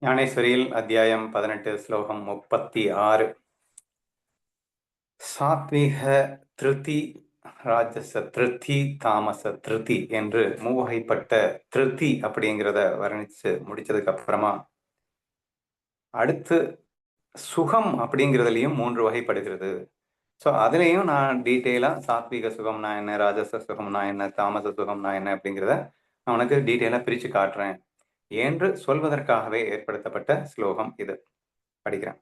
ஞானேஸ்வரியில் அத்தியாயம் 18 ஸ்லோகம் 36. சாத்விக திருதி, ராஜச திருதி, தாமச திருதி என்று மூவகைப்பட்ட திருதி அப்படிங்கிறத வர்ணிச்சு முடிச்சதுக்கு அப்புறமா அடுத்து சுகம் அப்படிங்கிறதுலையும் 3 வகைப்படுகிறது. ஸோ அதுலேயும் நான் டீட்டெயிலாக சாத்விக சுகம்னா என்ன, ராஜச சுகம்னா என்ன, தாமச சுகம்னா என்ன அப்படிங்கிறத நான் உனக்கு டீட்டெயிலாக பிரித்து காட்டுறேன் என்று சொல்வதற்காகவே ஏற்படுத்தப்பட்ட ஸ்லோகம் இது. படிக்கிறேன்.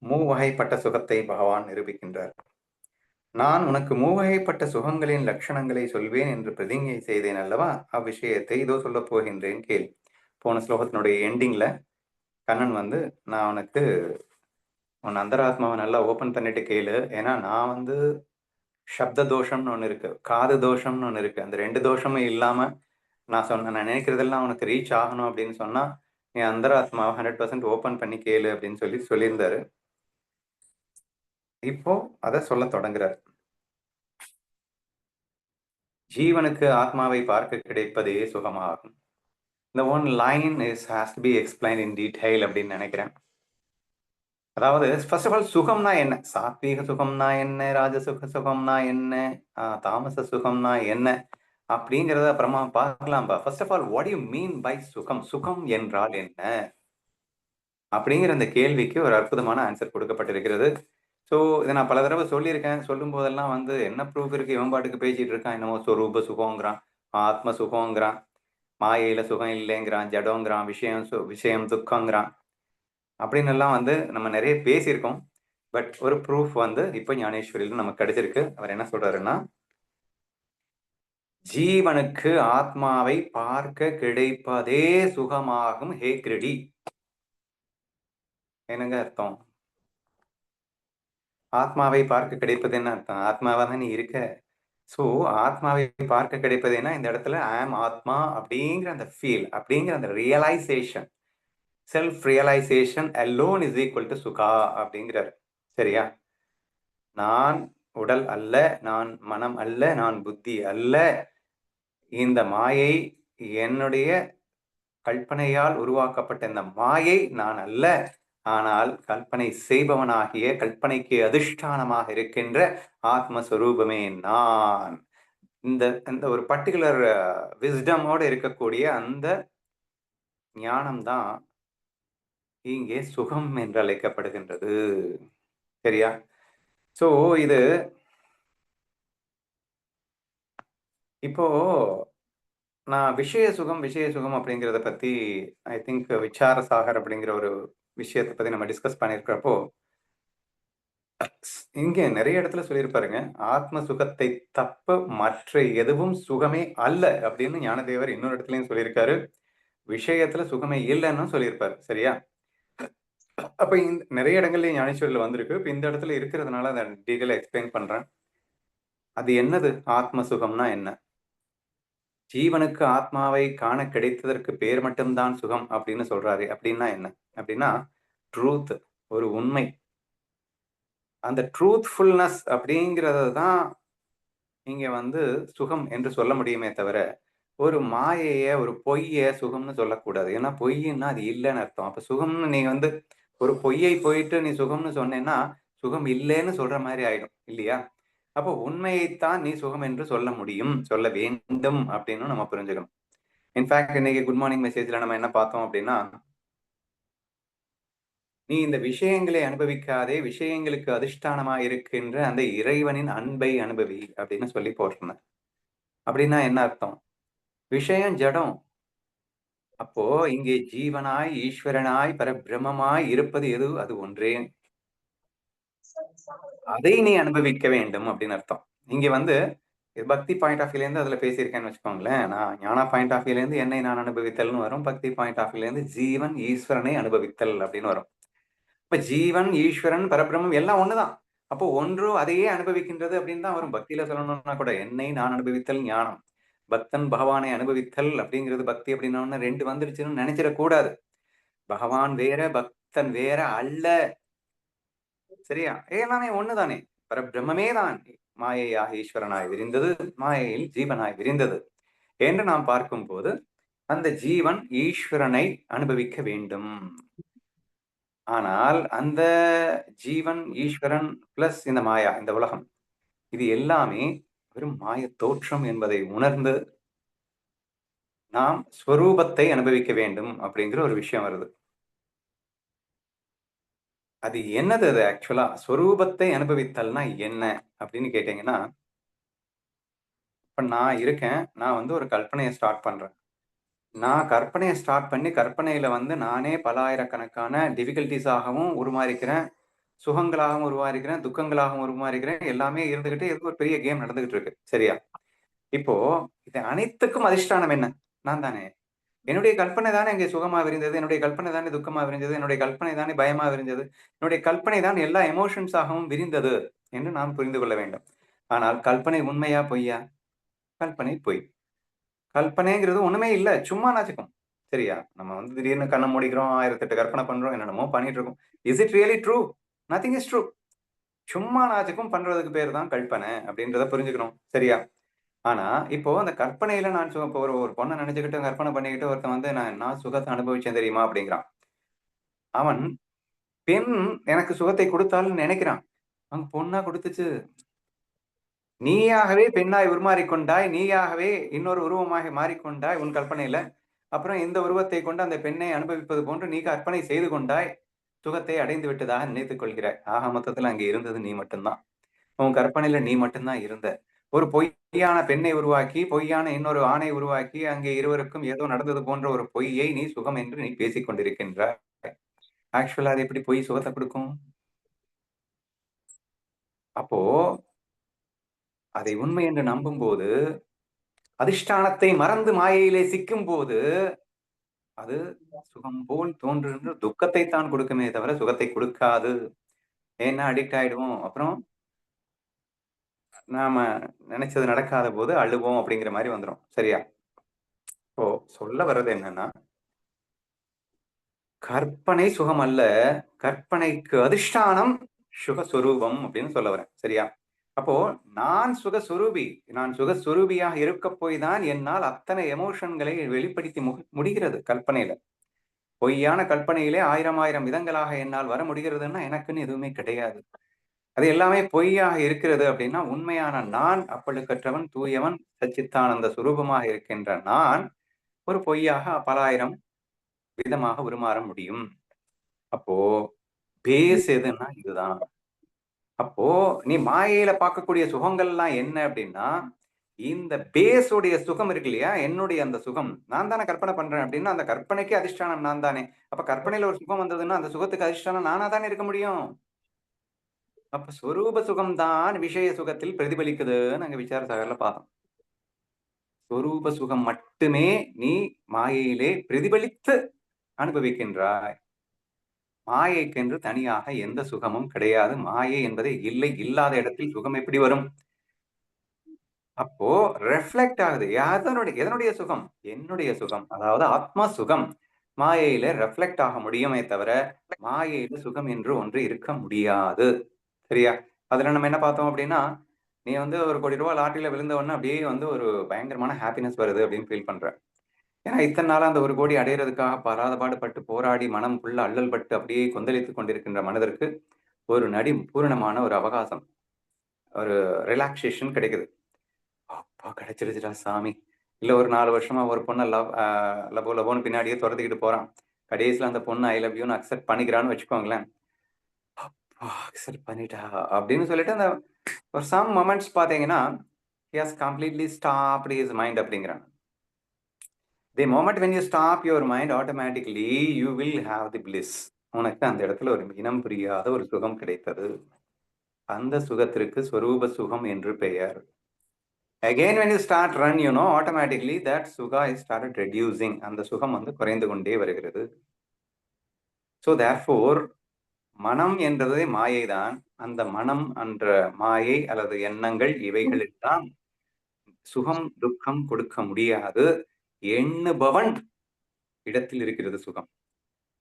மூவகைப்பட்ட சுகத்தை பகவான் நிரூபிக்கின்றார். நான் உனக்கு மூவகைப்பட்ட சுகங்களின் லட்சணங்களை சொல்வேன் என்று பிரதிஞ்ஞை செய்தேன் அல்லவா, அவ்விஷயத்தை இதோ சொல்லப் போகின்றேன் கேள். போன ஸ்லோகத்தினுடைய எண்டிங்ல கண்ணன் நான் உனக்கு உன் அந்தராத்மாவை நல்லா ஓபன் பண்ணிட்டு கேளு, ஏன்னா நான் சப்த தோஷம்னு ஒன்று இருக்கு, காது தோஷம்னு ஒன்று இருக்கு. அந்த 2 தோஷமும் இல்லாம நான் நினைக்கிறதெல்லாம் உனக்கு ரீச் ஆகணும் அப்படின்னு சொன்னா நீ அந்தராத்மாவை 100% ஓபன் பண்ணி கேளு அப்படின்னு சொல்லியிருந்தாரு. இப்போ அதை சொல்ல தொடங்குறார். ஜீவனுக்கு ஆத்மாவை பார்க்க கிடைப்பதே சுகமாகும். இந்த one line has to be explained in detail அப்படின்னு நினைக்கிறேன். அதாவது ஃபர்ஸ்ட் ஆஃப் ஆல் சுகம்னா என்ன, சாத்வீக சுகம்னா என்ன, ராஜசுக சுகம்னா என்ன, தாமச சுகம்னா என்ன அப்படிங்கிறத அப்புறமா பார்க்கலாம்பா. First of all what you mean by sukham, சுகம் என்றால் என்ன அப்படிங்கிற அந்த கேள்விக்கு ஒரு அற்புதமான ஆன்சர் கொடுக்கப்பட்டிருக்கிறது. ஸோ இதை நான் பல தடவை சொல்லியிருக்கேன். சொல்லும் போதெல்லாம் என்ன ப்ரூஃப் இருக்கு, இவன் பாட்டுக்கு பேசிட்டு இருக்கான், என்னமோ ஸ்வரூப சுகங்கிறான், ஆத்ம சுகங்கிறான், மாயையில சுகம் இல்லைங்கிறான், ஜடோங்கிறான், விஷயம் துக்கங்கிறான் அப்படின்னு எல்லாம் நம்ம நிறைய பேசியிருக்கோம். பட் ஒரு ப்ரூஃப் இப்போ ஞானேஸ்வரியில் நமக்கு கிடைச்சிருக்கு. அவர் என்ன சொல்றாருன்னா, ஜீவனுக்கு ஆத்மாவை பார்க்க கிடைப்பதே சுகமாகும் ஹே கிருடி. என்னங்க அர்த்தம்? ஆத்மாவை பார்க்க கிடைப்பது என்ன அர்த்தம்? ஆத்மாவா தான் நீ இருக்க. ஸோ ஆத்மாவை பார்க்க கிடைப்பதுன்னா இந்த இடத்துல ஆம் ஆத்மா அப்படிங்கிற அந்த ஃபீல், அப்படிங்கிற அந்த realisation, self realisation alone is equal to sukha அப்படிங்கிறார். சரியா? நான் உடல் அல்ல, நான் மனம் அல்ல, நான் புத்தி அல்ல, இந்த மாயை என்னுடைய கல்பனையால் உருவாக்கப்பட்ட இந்த மாயை நான் அல்ல, ஆனால் கல்பனை செய்பவனாகிய, கல்பனைக்கு அதிஷ்டானமாக இருக்கின்ற ஆத்மஸ்வரூபமே நான். இந்த ஒரு பர்டிகுலர் விஸ்டமோடு இருக்கக்கூடிய அந்த ஞானம்தான் இங்கே சுகம் என்று அழைக்கப்படுகின்றது. சரியா? சோ இது இப்போ நான் விஷய சுகம் அப்படிங்கிறத பத்தி ஐ திங்க் விசார சாகர் அப்படிங்கிற ஒரு விஷயத்தை பத்தி நம்ம டிஸ்கஸ் பண்ணிருக்கிறப்போ இங்க நிறைய இடத்துல சொல்லியிருப்பாருங்க, ஆத்ம சுகத்தை தப்ப மற்ற எதுவும் சுகமே அல்ல அப்படின்னு ஞானதேவர் இன்னொரு இடத்துலயும் சொல்லியிருக்காரு. விஷயத்துல சுகமே இல்லைன்னு சொல்லியிருப்பாரு. சரியா? அப்ப இந்த நிறைய இடங்கள்லயும் ஞானேஸ்வரில் வந்திருக்கு. இப்ப இந்த இடத்துல இருக்கிறதுனால அதை டீட்டெயிலா எக்ஸ்பிளைன் பண்றேன். அது என்னது ஆத்ம சுகம்னா என்ன? ஜீவனுக்கு ஆத்மாவை காண கிடைத்ததற்கு பேர் மட்டும்தான் சுகம் அப்படின்னு சொல்றாரு. அப்படின்னா என்ன அப்படின்னா, ட்ரூத், ஒரு உண்மை, அந்த ட்ரூத்ஃபுல்னஸ் அப்படிங்கிறத தான் இங்க சுகம் என்று சொல்ல முடியுமே தவிர, ஒரு மாயைய, ஒரு பொய்ய சுகம்னு சொல்லக்கூடாது. ஏன்னா பொய்ன்னா அது இல்லைன்னு அர்த்தம். அப்ப சுகம்னு நீ ஒரு பொய்யை போயிட்டு நீ சுகம்னு சொன்னேன்னா சுகம் இல்லைன்னு சொல்ற மாதிரி ஆயிடும் இல்லையா? அப்போ உண்மையைத்தான் நீ சுகம் என்று சொல்ல முடியும், சொல்ல வேண்டும் அப்படின்னு நம்ம புரிஞ்சுக்கணும். இன்ஃபேக்ட் இன்னைக்கு குட் மார்னிங் மெசேஜ்ல நம்ம என்ன பார்த்தோம் அப்படின்னா, நீ இந்த விஷயங்களை அனுபவிக்காதே, விஷயங்களுக்கு அதிஷ்டானமா இருக்கின்ற அந்த இறைவனின் அன்பை அனுபவி அப்படின்னு சொல்லி போட்டிருந்தேன். அப்படின்னா என்ன அர்த்தம்? விஷயம் ஜடம். அப்போ இங்கே ஜீவனாய், ஈஸ்வரனாய், பரபிரம்மமாய் இருப்பது எது? அது ஒன்றே. அதை நீ அனுபவிக்க வேண்டும் அப்படின்னு அர்த்தம். இங்க பக்தி பாயிண்ட் ஆஃப் வியூல இருந்து அதுல பேசியிருக்கேன்னு வச்சுக்கோங்களேன். நான் ஞானா பாயிண்ட் ஆஃப் வியூல இருந்து என்னை நான் அனுபவித்தல்னு வரும். பக்தி பாயிண்ட் ஆஃப் வியூல இருந்து ஜீவன் ஈஸ்வரனை அனுபவித்தல் அப்படின்னு வரும். இப்ப ஜீவன், ஈஸ்வரன், பரபிரம்மம் எல்லாம் ஒண்ணுதான். அப்போ ஒன்று அதையே அனுபவிக்கின்றது அப்படின்னு தான் வரும். பக்தியில சொல்லணும்னா கூட என்னை நான் அனுபவித்தல் ஞானம், பக்தன் பகவானை அனுபவித்தல் அப்படிங்கிறது பக்தி அப்படின்னா 2 வந்துருச்சுன்னு நினைச்சிடக்கூடாது. பகவான் வேற, பக்தன் வேற அல்ல. சரியா? எல்லாமே ஒண்ணுதானே, பரபிரம்மே தான் மாயையாக ஈஸ்வரனாய் விரிந்தது, மாயையில் ஜீவனாய் விரிந்தது என்று நாம் பார்க்கும் போது அந்த ஜீவன் ஈஸ்வரனை அனுபவிக்க வேண்டும். ஆனால் அந்த ஜீவன், ஈஸ்வரன் பிளஸ் இந்த மாயா, இந்த உலகம், இது எல்லாமே வெறும் மாயத் தோற்றம் என்பதை உணர்ந்து நாம் ஸ்வரூபத்தை அனுபவிக்க வேண்டும் அப்படிங்கிற ஒரு விஷயம் வருது. அது என்னது? அது ஆக்சுவலா ஸ்வரூபத்தை அனுபவித்தல்னா என்ன அப்படின்னு கேட்டீங்கன்னா, இப்ப நான் இருக்கேன். நான் வந்து ஒரு கற்பனைய ஸ்டார்ட் பண்றேன். நான் கற்பனைய ஸ்டார்ட் பண்ணி, கற்பனையில வந்து நானே பல ஆயிரக்கணக்கான டிஃபிகல்டீஸாகவும் உருமாறிக்கிறேன். சுகங்களாகவும் உருமாறிக்கிறேன், துக்கங்களாகவும் உருமாறிக்கிறேன். எல்லாமே இருந்துகிட்டு இது ஒரு பெரிய கேம் நடந்துகிட்டு இருக்கு. சரியா? இப்போ இது அனைத்துக்கும் அதிஷ்டானம் என்ன? நான் தானே. என்னுடைய கற்பனை தானே இங்கே சுகமா விரிந்தது. என்னுடைய கற்பனை தானே துக்கமா விரிந்தது. என்னுடைய கற்பனை தானே பயமா விரிந்தது. என்னுடைய கற்பனை தான் எல்லா எமோஷன்ஸாகவும் விரிந்தது என்று நாம் புரிந்து கொள்ள வேண்டும். ஆனால் கற்பனை உண்மையா? பொய்யா? கற்பனை பொய். கற்பனைங்கிறது ஒண்ணுமே இல்ல. சும்மா நாச்சுக்கும். சரியா? நம்ம வந்து திடீர்னு கண்ண மூடிக்கிறோம். 1008 கற்பனை பண்றோம். என்னென்னமோ பண்ணிட்டு இருக்கோம். Is it really true? Nothing is true. சும்மா நாச்சுக்கும் பண்றதுக்கு பேரு தான் கற்பனை அப்படின்றத புரிஞ்சுக்கணும். சரியா? ஆனா, இப்போ அந்த கற்பனையில நான் இப்போ ஒரு ஒரு பொண்ண நெனச்சுக்கிட்டு கற்பனை பண்ணிக்கிட்டு ஒருத்தன் வந்து நான் சுகத்த அனுபவிச்சேன் தெரியுமா? அப்படிங்கிறான். அவன் பெண் எனக்கு சுகத்தை குடுத்தாள்ன்னு நெனைக்கிறான். அங்க பொண்ணா குடுத்துச்சு. நீயாகவே பெண்ணாய் உருமாறிக் கொண்டாய். நீயாகவே இன்னொரு உருவமாக மாறிக்கொண்டாய் உன் கற்பனையில. அப்புறம் இந்த உருவத்தை கொண்டு அந்த பெண்ணை அனுபவிப்பது போன்று நீ கற்பனை செய்து கொண்டாய். சுகத்தை அடைந்து விட்டதாக நினைத்துக் கொள்கிறாய். ஆக மொத்தத்துல அங்க இருந்தது நீ மட்டும் தான். உன் கற்பனையில நீ மட்டும் தான் இருந்த. ஒரு பொய்யான பெண்ணை உருவாக்கி, பொய்யான இன்னொரு ஆணை உருவாக்கி, அங்கே இருவருக்கும் ஏதோ நடந்தது போன்ற ஒரு பொய்யை நீ சுகம் என்று நீ பேசிக் கொண்டிருக்கின்றாய். ஆக்சுவலா அது எப்படி பொய் சுகத்த குடுக்கும்? அப்போ அதை உண்மை என்று நம்பும்போது, அதிஷ்டானத்தை மறந்து மாயையிலே சிக்கும்போது, அது சுகம் போல் தோன்றுகின்ற துக்கத்தை தான் கொடுக்குமே தவிர, சுகத்தை குடுக்காது. ஏன்னா அடிக்ட் ஆயிடுவோம். அப்புறம் நாம நெனைச்சது நடக்காத போது அழுவோம் அப்படிங்கிற மாரி வந்துரும். சரியா? இப்போ சொல்ல வர்றது என்னன்னா, கற்பனை சுகம் அல்ல. கற்பனைக்கு அதிஷ்டானம் சுகஸ்வரூபம் அப்படின்னு சொல்ல வரேன். சரியா? அப்போ நான் சுகஸ்வரூபி. நான் சுகஸ்வரூபியாக இருக்கப் போய் தான் என்னால் அத்தனை எமோஷன்களை வெளிப்படுத்தி முடிகிறது கற்பனையில. பொய்யான கற்பனையிலே 1000 1000 விதங்களாக என்னால் வர முடிகிறதுன்னா, எனக்குன்னு எதுவுமே கிடையாது. அது எல்லாமே பொய்யாக இருக்கிறது அப்படின்னா, உண்மையான நான் அப்பழுக்கற்றவன், தூயவன், சச்சித்தானந்த சுரூபமாக இருக்கின்ற நான், ஒரு பொய்யாக பல 1000 விதமாக உருமாற முடியும். அப்போ பேஸ் எதுன்னா இதுதான். அப்போ நீ மாயையில பார்க்கக்கூடிய சுகங்கள்லாம் என்ன அப்படின்னா, இந்த பேஸ் உடைய சுகம் இருக்கு இல்லையா? என்னுடைய அந்த சுகம். நான் தானே கற்பனை பண்றேன் அப்படின்னா, அந்த கற்பனைக்கு அதிஷ்டானம் நான் தானே. அப்ப கற்பனையில ஒரு சுகம் வந்ததுன்னா, அந்த சுகத்துக்கு அதிஷ்டானம் நானா தானே இருக்க முடியும். அப்ப சொரூப சுகம் தான் விஷய சுகத்தில் பிரதிபலிக்குதுன்னு அங்க விசார சாகர்ல பார்த்தோம். சொரூப சுகம் மட்டுமே நீ மாயையிலே பிரதிபலித்து அனுபவிக்கின்றாய். மாயைக்கென்று தனியாக எந்த சுகமும் கிடையாது. மாயை என்பதே இல்லை. இல்லாத இடத்தில் சுகம் எப்படி வரும்? அப்போ ரிஃப்ளெக்ட் ஆகுது. எதனுடைய சுகம்? என்னுடைய சுகம். அதாவது ஆத்ம சுகம். மாயையில ரிஃப்ளெக்ட் ஆக முடியுமே தவிர, மாயையில சுகம் என்று ஒன்று இருக்க முடியாது. சரியா? அதுல நம்ம என்ன பார்த்தோம் அப்படின்னா, நீ வந்து ஒரு ₹1,00,00,000 லாட்டரில விழுந்த உடனே அப்படியே வந்து ஒரு பயங்கரமான ஹாப்பினஸ் வருது அப்படின்னு ஃபீல் பண்ற. ஏன்னா இத்தன நாளா அந்த 1,00,00,000 அடையறதுக்காக படாத பாடுபட்டு, போராடி, மனம் ஃபுல்லா அல்லல் பட்டு அப்படியே கொந்தளித்துக் கொண்டிருக்கின்ற மனதிற்கு ஒரு பூரணமான ஒரு அவகாசம். ஒரு ரிலாக்சேஷன் கிடைக்குது. அப்பா கிடைச்சிருச்சுடா சாமி! இல்ல ஒரு 4 வருஷமா ஒரு பொண்ண லபோ லபோன்னு பின்னாடியே தொரத்திக்கிட்டு போறான். கடைசில அந்த பொண்ணு ஐ லவ் யூன்னு அக்செப்ட் பண்ணிக்கிறான்னு வச்சுக்கோங்களேன். அப்பா! அக்செப்ட் பண்ணிட்டா அப்படின்னு சொல்லிட்டு அந்த ஒரு சம் மொமெண்ட்ஸ் பார்த்தீங்கன்னா, he has completely stopped his mind அப்படிங்கிறான். The moment when you stop your mind automatically you will have the bliss. உனக்கு அந்த இடத்துல ஒரு இனம் புரியாத ஒரு சுகம் கிடைத்தது. அந்த சுகத்திற்கு ஸ்வரூப சுகம் என்று பெயர். Again when you start run, automatically that sukha is started reducing. அந்த சுகம் வந்து குறைந்து கொண்டே வருகிறது. So therefore, மனம் என்றதே மாயைதான். அந்த மனம் என்ற மாயை அல்லது எண்ணங்கள் இவைகளெல்லாம் சுகம், துக்கம் கொடுக்க முடியாது. எண்ணுபவன் இடத்தில் இருக்கிறது சுகம்.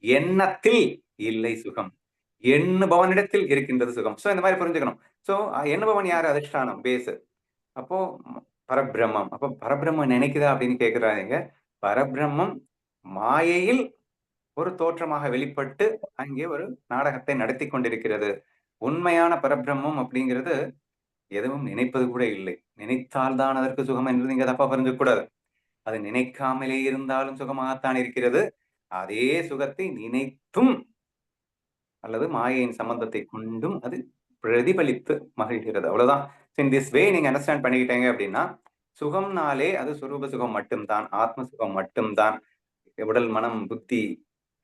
எண்ணத்தில் இல்லை சுகம். எண்ணுபவனிடத்தில் இருக்கின்றது சுகம். சோ இந்த மாதிரி புரிஞ்சுக்கணும். சோ எண்ணுபவன் யாரு? அதிஷ்டானம், பேஸ். அப்போ பரபிரம்மம். அப்ப பரபிரம்மம் நினைக்குதா அப்படின்னு கேட்கிறாதீங்க. பரபிரம்மம் மாயையில் ஒரு தோற்றமாக வெளிப்பட்டு அங்கே ஒரு நாடகத்தை நடத்தி கொண்டிருக்கிறது. உண்மையான பரபிரம்மம் அப்படிங்கிறது எதுவும் நினைப்பது கூட இல்லை. நினைத்தால்தான் அதற்கு சுகம் என்று நீங்க தப்பா புரிஞ்சுக்க கூடாது. அது நினைக்காமலே இருந்தாலும் சுகமாகத்தான் இருக்கிறது. அதே சுகத்தை நினைத்தும் அல்லது மாயையின் சம்பந்தத்தை கொண்டும் அது பிரதிபலித்து மகிழ்கிறது. அவ்வளவுதான். இன் திஸ் வே நீங்க அண்டர்ஸ்டாண்ட் பண்ணிக்கிட்டீங்க அப்படின்னா, சுகம்னாலே அது சொரூப சுகம் மட்டும்தான், ஆத்ம சுகம் மட்டும்தான். உடல், மனம், புத்தி,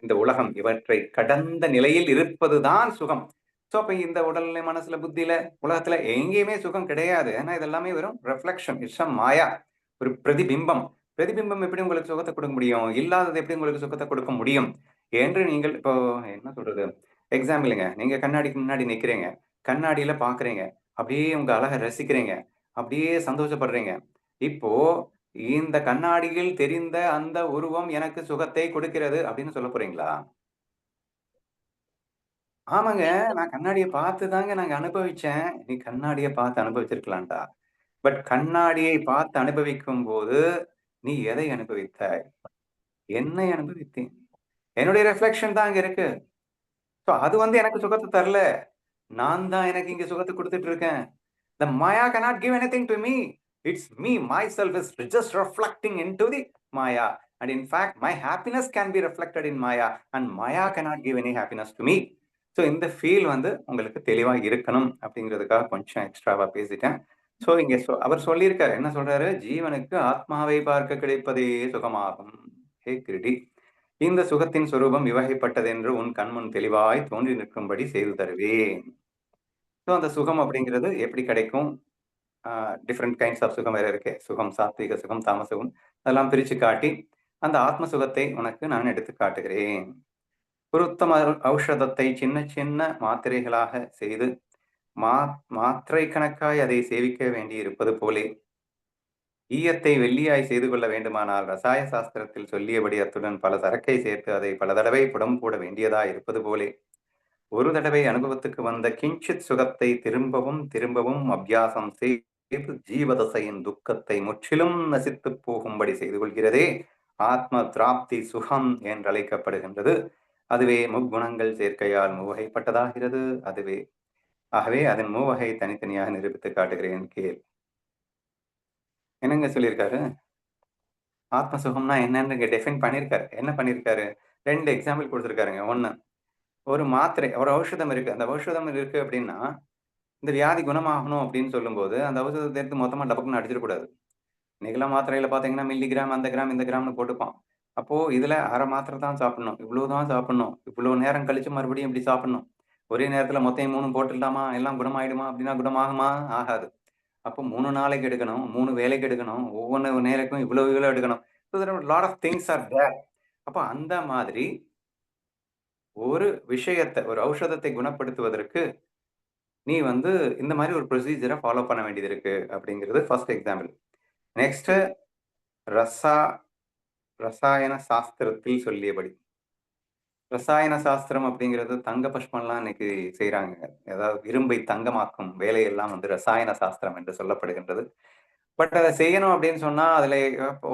இந்த உலகம் இவற்றை கடந்த நிலையில் இருப்பதுதான் சுகம். சோ அப்ப இந்த உடல்ல, மனசுல, புத்தியில, உலகத்துல எங்கேயுமே சுகம் கிடையாது. ஏன்னா இதெல்லாமே வெறும் ரெஃப்ளெக்ஷன், இட்ஸ் மாயா, ஒரு பிரதிபிம்பம். பிரதிபிம்பம் எப்படி உங்களுக்கு சுகத்தை கொடுக்க முடியும்? இல்லாதது எப்படி உங்களுக்கு சுகத்தை கொடுக்க முடியும் என்று நீங்கள் இப்போ என்ன சொல்றது, எக்ஸாம்பிளுங்க, நீங்க கண்ணாடிக்கு முன்னாடி நிக்கிறீங்க, கண்ணாடியில பாக்குறீங்க, அப்படியே உங்க அழகை ரசிக்கிறீங்க, அப்படியே சந்தோஷப்படுறீங்க. இப்போ இந்த கண்ணாடியில் தெரிந்த அந்த உருவம் எனக்கு சுகத்தை கொடுக்கிறது அப்படின்னு சொல்ல போறீங்களா? ஆமாங்க. நான் கண்ணாடிய பார்த்து தாங்க நாங்க அனுபவிச்சேன். நீ கண்ணாடிய பார்த்து அனுபவிச்சிருக்கலாம்டா. பட் கண்ணாடியை பார்த்து அனுபவிக்கும்போது, நீ எதை அனுபவித்தாய்? என்னை அனுபவித்தேன். என்னுடைய ரிஃப்ளெக்ஷன் தான் அங்க இருக்கு. சோ அது வந்து எனக்கு சுகத்த தரல. நான் தான் எனக்கு இங்க சுகத்த குடுத்துட்டு இருக்கேன். The Maya cannot give anything to me. It's me, myself is just reflecting into the Maya. And in fact, my happiness can be reflected in Maya. And Maya cannot give any happiness to me. So இந்த feel வந்து உங்களுக்கு தெளிவா இருக்கணும் அப்படிங்கிறதுக்காக கொஞ்சம் எக்ஸ்ட்ராவா பேசிட்டேன். So இங்க அவர் சொல்லியிருக்காரு. என்ன சொல்றாரு? ஜீவனுக்கு ஆத்மாவை பார்க்க கிடைப்பதே சுகமாகும். ஹே கிருடி, இந்த சுகத்தின் சொரூபம் இவ்வகைப்பட்டது என்று உன் கண்முன் தெளிவாய் தோன்றி நிற்கும்படி செய்து தருவேன். ஸோ அந்த சுகம் அப்படிங்கிறது எப்படி கிடைக்கும்? டிஃப்ரெண்ட் கைண்ட்ஸ் ஆஃப் சுகம் வேற இருக்கு. சுகம், சாத்விக சுகம், தாமச சுகம், அதெல்லாம் பிரிச்சு காட்டி அந்த ஆத்ம சுகத்தை உனக்கு நான் எடுத்து காட்டுகிறேன். ஒரு உத்தம ஔஷதத்தை சின்ன சின்ன மாத்திரைகளாக செய்து மாத்திரை கணக்காய் அதை சேவிக்க வேண்டி இருப்பது போலே, ஈயத்தை வெள்ளியாய் செய்து கொள்ள வேண்டுமானால் ரசாய சாஸ்திரத்தில் சொல்லியபடி அத்துடன் பல சரக்கை சேர்த்து அதை பல தடவை புடம் போட வேண்டியதாய் இருப்பது போலே, ஒரு தடவை அனுபவத்துக்கு வந்த கிஞ்சித் சுகத்தை திரும்பவும் திரும்பவும் அபியாசம் செய்து ஜீவதசையின் துக்கத்தை முற்றிலும் நசித்து போகும்படி செய்து கொள்கிறதே ஆத்ம திராப்தி சுகம் என்றழைக்கப்படுகின்றது. அதுவே முக்குணங்கள் சேர்க்கையால் மூவகைப்பட்டதாகிறது. அதுவே ஆகவே அதன் மூவகை தனித்தனியாக நிரூபித்து காட்டுகிறேன் கேள். என்னங்க சொல்லியிருக்காரு? ஆத்ம சுகம்னா என்னன்னு இங்க டெஃபைன் பண்ணியிருக்காரு. என்ன பண்ணியிருக்காரு? 2 எக்ஸாம்பிள் கொடுத்துருக்காருங்க. 1, ஒரு மாத்திரை, ஒரு ஔஷதம் இருக்கு. அந்த ஔஷதம் இருக்கு அப்படின்னா, இந்த வியாதி குணமாகணும் அப்படின்னு சொல்லும்போது, அந்த ஔஷதத்தை எடுத்து மொத்தமா டபக்குன்னு அடிச்சிடக்கூடாது. இன்னைக்கெல்லாம் மாத்திரையில பார்த்தீங்கன்னா, மில்லிகிராம், அந்த கிராம், இந்த கிராம்னு போட்டுப்பான். அப்போ இதுல 1/2 மாத்திரை தான் சாப்பிடணும். இவ்வளவு தான் சாப்பிடணும். இவ்வளவு நேரம் கழிச்சு மறுபடியும் இப்படி சாப்பிடணும். ஒரே நேரத்துல மொத்தம் 3 போட்டுடலாமா? எல்லாம் குணமாயிடுமா? அப்படின்னா குணமாகுமா? ஆகாது. அப்போ 3 நாளைக்கு எடுக்கணும். 3 வேளைக்கு எடுக்கணும். ஒவ்வொரு நேரக்கும் இவ்வளவு எடுக்கணும். So there are a lot of things are there. அப்ப அந்த மாதிரி ஒரு விஷயத்த, ஒரு ஔஷதத்தை குணப்படுத்துவதற்கு நீ வந்து இந்த மாதிரி ஒரு ப்ரொசீஜரை ஃபாலோ பண்ண வேண்டியது இருக்கு அப்படிங்கிறது ஃபர்ஸ்ட் எக்ஸாம்பிள். நெக்ஸ்ட், ரசா ரசாயன சாஸ்திரத்தில் சொல்லியபடி. ரசாயன சாஸ்திரம் அப்படிங்கிறது தங்க புஷ்பம்லாம் இன்னைக்கு செய்யறாங்க. அதாவது இரும்பை தங்கமாக்கும் வேலையெல்லாம் வந்து ரசாயன சாஸ்திரம் என்று சொல்லப்படுகின்றது. பட் அதை செய்யணும் அப்படின்னு சொன்னா அதுல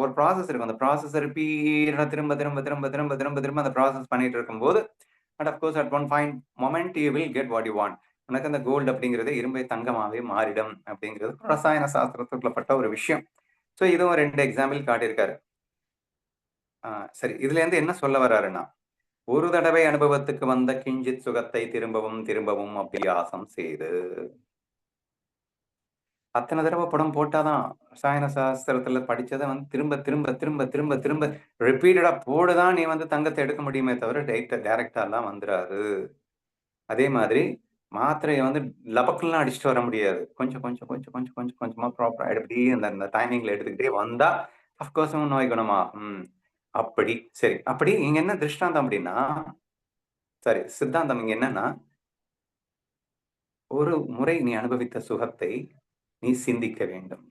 ஒரு ப்ராசஸ் இருக்கும். அந்த ப்ராசஸ் ரிப்பீட்டடா திரும்ப திரும்ப திரும்ப திரும்ப திரும்ப திரும்ப அந்த ப்ராசஸ் பண்ணிட்டு இருக்கும்போது, and of course at one point moment you will get what you want. உனக்கு அந்த கோல்டு அப்படிங்கிறது இரும்பை தங்கமாவே மாறிடும் அப்படிங்கிறது ரசாயன சாஸ்திரத்துக்குள்ளப்பட்ட ஒரு விஷயம். ஸோ இதுவும் 2 எக்ஸாம்பிள் காட்டியிருக்காரு. சரி, இதுல இருந்து என்ன சொல்ல வர்றாருன்னா, ஒரு தடவை அனுபவத்துக்கு வந்த கிஞ்சித் சுகத்தை திரும்பவும் திரும்பவும் அபியாசம் செய்து, அத்தனை தடவை படம் போட்டாதான் ரசாயன சாஸ்திரத்துல படிச்சதை வந்து திரும்ப திரும்ப திரும்ப திரும்ப திரும்ப ரிப்பீட்டடா போடுதான் நீ வந்து தங்கத்தை எடுக்க முடியுமே தவிர டைரக்டா எல்லாம் வந்துடாது. அதே மாதிரி மாத்திரையை வந்து லபக்குலாம் அடிச்சுட்டு வர முடியாது. கொஞ்சம் கொஞ்சம் கொஞ்சம் கொஞ்சம் கொஞ்சம் கொஞ்சமா ப்ராப்பரா எடுப்படி அந்த டைமிங்ல எடுத்துக்கிட்டே வந்தா அப்கோர்ஸ் நோய் குணமாகும். அப்படி சரி, அப்படி இங்க என்ன திருஷ்டாந்தம் அப்படின்னா, சரி சித்தாந்தம் இங்க என்னன்னா, ஒரு முறை நீ அனுபவித்த சுகத்தை நீ சிந்திக்க வேண்டும்.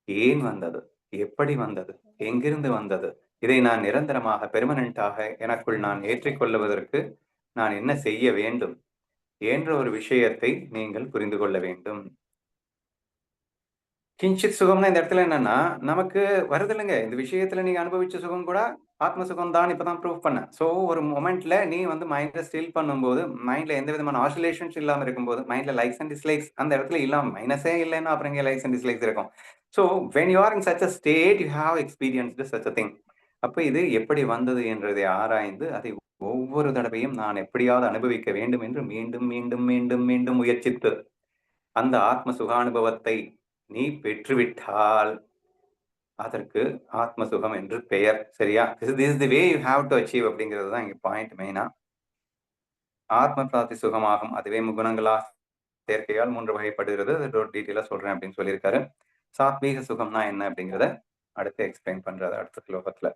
ஏன் வந்தது? எப்படி வந்தது? எங்கிருந்து வந்தது? இதை நான் நிரந்தரமாக பெர்மனன்ட்டாக எனக்குள் நான் ஏற்றிக்கொள்ளுவதற்கு நான் என்ன செய்ய வேண்டும் என்ற ஒரு விஷயத்தை நீங்கள் புரிந்து கொள்ள வேண்டும். கிஞ்சித் சுகம்னா இந்த இடத்துல என்னன்னா, நமக்கு வருதில்லங்க. இந்த விஷயத்துல நீங்க அனுபவிச்ச சுகம் கூட ஆத்ம சுகம் தான் இப்ப தான் ப்ரூவ் பண்ணேன். ஸோ ஒரு மொமெண்ட்ல நீ வந்து மைண்ட ஸ்டில் பண்ணும்போது, மைண்ட்ல எந்த விதமான ஆசிலேஷன்ஸ் இல்லாம இருக்கும்போது, மைண்ட்ல லைக்ஸ் அண்ட் டிஸ்லைக்ஸ் அந்த இடத்துல இல்லாம மைனஸே இல்லன்னா அப்புறம் எங்க லைக்ஸ் அண்ட் டிஸ்லைக்ஸ் இருக்கும். So when you are in such a state you have experienced such a thing. அப்ப இது எப்படி வந்தது என்றதை ஆராய்ந்து, அதை ஒவ்வொரு தடவையும் நான் எப்படியாவது அனுபவிக்க வேண்டும் என்று மீண்டும், மீண்டும், மீண்டும், மீண்டும் முயற்சித்து, அந்த ஆத்ம சுகானுபவத்தை நீ பெற்றுவிட்டால், அதற்கு ஆத்ம சுகம் என்று பெயர். சரியா? This is the way you have to achieve அப்படிங்கிறது தான் இங்க பாயிண்ட் மெயினா. ஆத்ம பிராப்தி சுகமாகும். அதுவே முகுணங்களா சேர்க்கையால் 3 வகைப்படுகிறது. அது ஒரு டீட்டெயிலா சொல்றேன் அப்படின்னு சொல்லியிருக்காரு. சாத்வீக சுகம்னா என்ன அப்படிங்கிறத அடுத்து எக்ஸ்பிளைன் பண்றாரு அடுத்த ஸ்லோகத்துல.